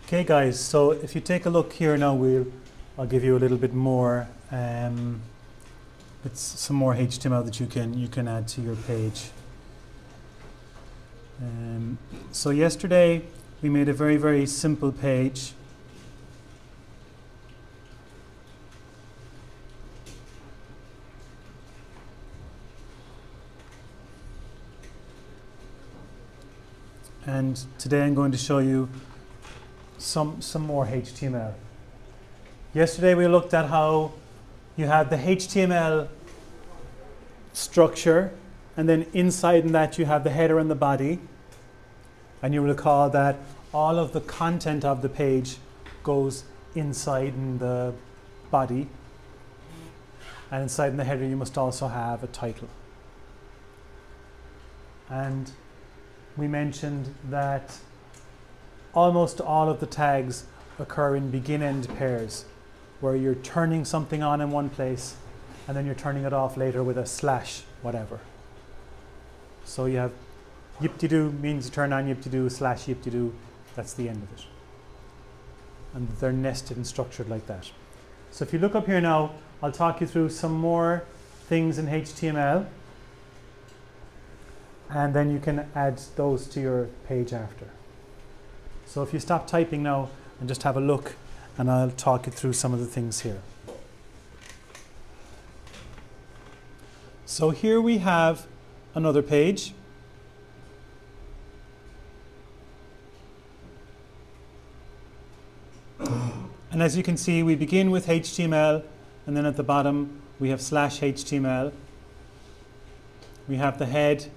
Okay guys, so if you take a look here now, I'll give you a little bit more, it's some more HTML that you can add to your page. So yesterday we made a very, very simple page. And today I'm going to show you some more HTML. Yesterday we looked at how you have the HTML structure, and then inside in that you have the header and the body. And you recall that all of the content of the page goes inside in the body. And inside in the header you must also have a title. And we mentioned that almost all of the tags occur in begin-end pairs, where you're turning something on in one place and then you're turning it off later with a slash whatever. So you have yip-de-doo means you turn on yip-de-doo, slash yip-de-doo, that's the end of it. And they're nested and structured like that. So if you look up here now, I'll talk you through some more things in HTML, and then you can add those to your page after. So if you stop typing now and just have a look, and I'll talk you through some of the things here. So here we have another page. And as you can see, we begin with HTML, and then at the bottom we have slash HTML. We have the head,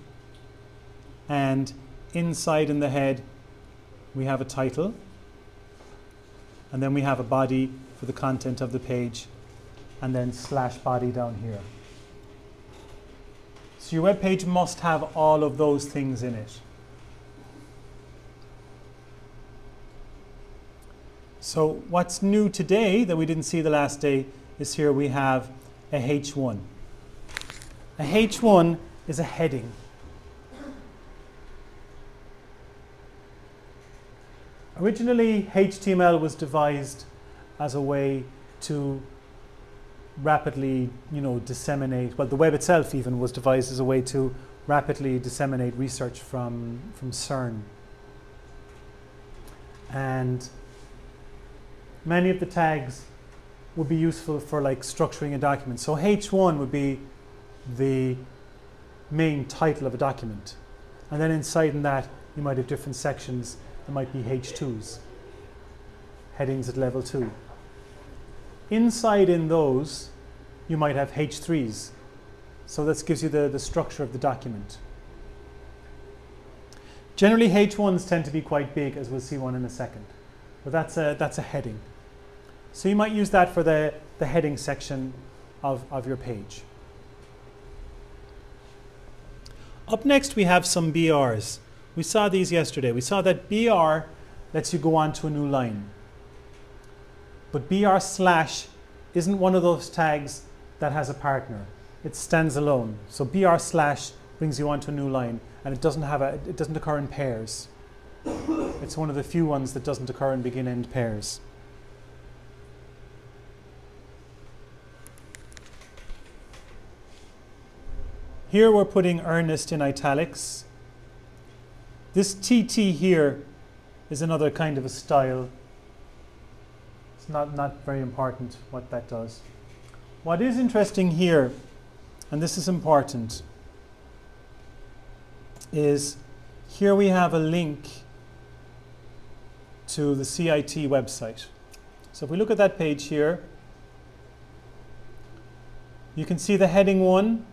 and inside in the head we have a title, and then we have a body for the content of the page, and then slash body down here. So your web page must have all of those things in it. So what's new today that we didn't see the last day is here we have a H1. A H1 is a heading. Originally, HTML was devised as a way to rapidly, disseminate, well, the web itself even was devised as a way to rapidly disseminate research from CERN. And many of the tags would be useful for like structuring a document. So H1 would be the main title of a document. And then inside in that, you might have different sections. There might be H2s, headings at level 2. Inside in those, you might have H3s. So this gives you the structure of the document. Generally, H1s tend to be quite big, as we'll see one in a second. But that's a heading. So you might use that for the heading section of your page. Up next, we have some BRs. We saw these yesterday. We saw that BR lets you go on to a new line. But BR slash isn't one of those tags that has a partner. It stands alone. So BR slash brings you onto a new line, and it doesn't occur in pairs. It's one of the few ones that doesn't occur in begin-end pairs. Here we're putting earnest in italics. This TT here is another kind of a style. It's not very important what that does. What is interesting here, and this is important, is here we have a link to the CIT website. So if we look at that page here, you can see the heading 1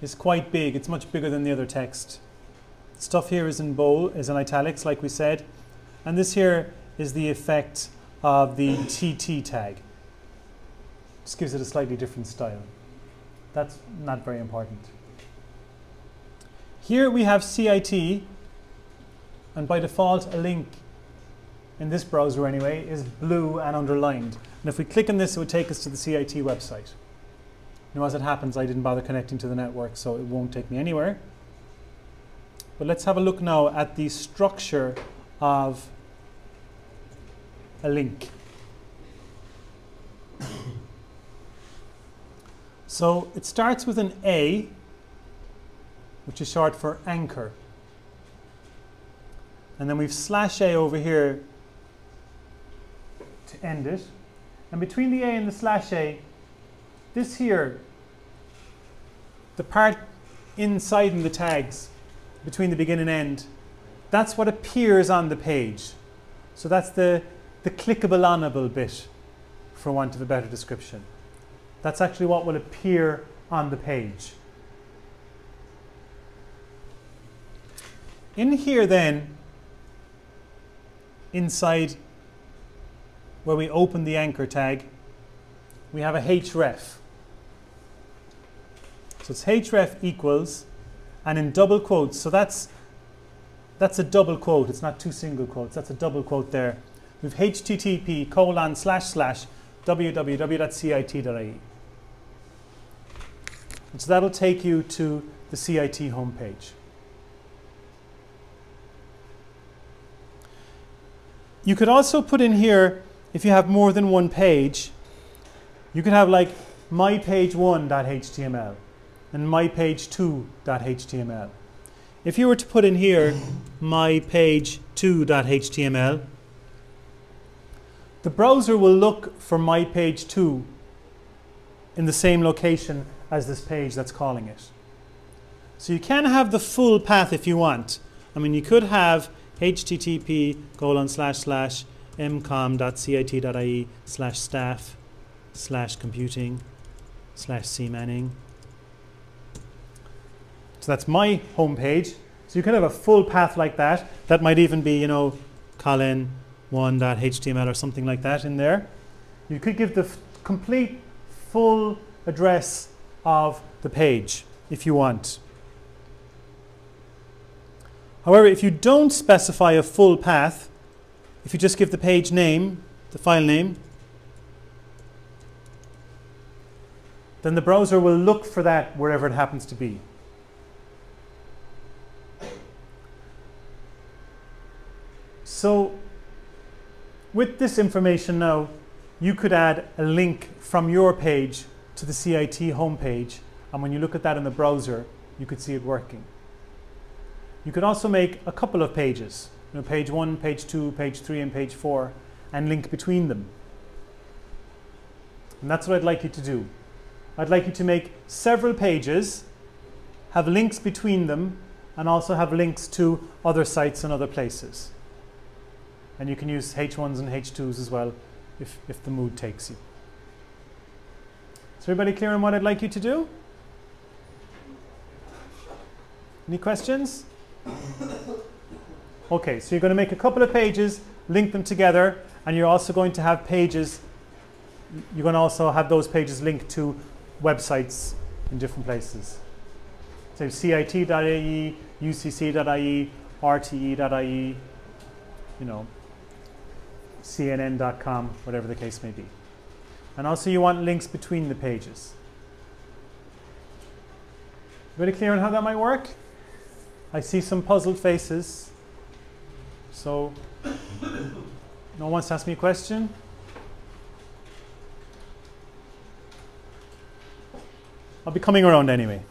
is quite big. It's much bigger than the other text. Stuff here is in bold, is in italics, like we said. And this here is the effect of the TT tag. Just gives it a slightly different style. That's not very important. Here we have CIT, and by default a link in this browser anyway is blue and underlined. And if we click on this, it would take us to the CIT website. Now, as it happens, I didn't bother connecting to the network, so it won't take me anywhere. But let's have a look now at the structure of a link. So it starts with an A, which is short for anchor. And then we've /A over here to end it. And between the A and the /A, this here, the part inside in the tags, between the begin and end, that's what appears on the page. So that's the clickable onable bit, for want of a better description. That's actually what will appear on the page. In here then, inside where we open the anchor tag, we have a href. So it's href equals, and in double quotes, so that's a double quote, it's not two single quotes, that's a double quote there. We have http://www.cit.ie. And so that'll take you to the CIT homepage. You could also put in here, if you have more than one page, you could have like mypage1.html and mypage2.html. If you were to put in here mypage2.html, the browser will look for mypage2 in the same location as this page that's calling it. So you can have the full path if you want. I mean, you could have http://mcom.cit.ie/staff/computing/cmanning. So that's my home page. So you could have a full path like that. That might even be, you know, colin1.html or something like that in there. You could give the complete full address of the page if you want. However, if you don't specify a full path, if you just give the page name, the file name, then the browser will look for that wherever it happens to be. So with this information now, you could add a link from your page to the CIT homepage, and when you look at that in the browser, you could see it working. You could also make a couple of pages, you know, page 1, page 2, page 3, and page 4, and link between them. And that's what I'd like you to do. I'd like you to make several pages, have links between them, and also have links to other sites and other places. And you can use H1s and H2s as well if the mood takes you. Is everybody clear on what I'd like you to do? Any questions? Okay, so you're going to make a couple of pages, link them together, and you're also going to have pages, you're going to also have those pages linked to websites in different places. So cit.ie, ucc.ie, rte.ie, you know, cnn.com, whatever the case may be. And also you want links between the pages. Everybody clear on how that might work? I see some puzzled faces. So, no one wants to ask me a question? I'll be coming around anyway.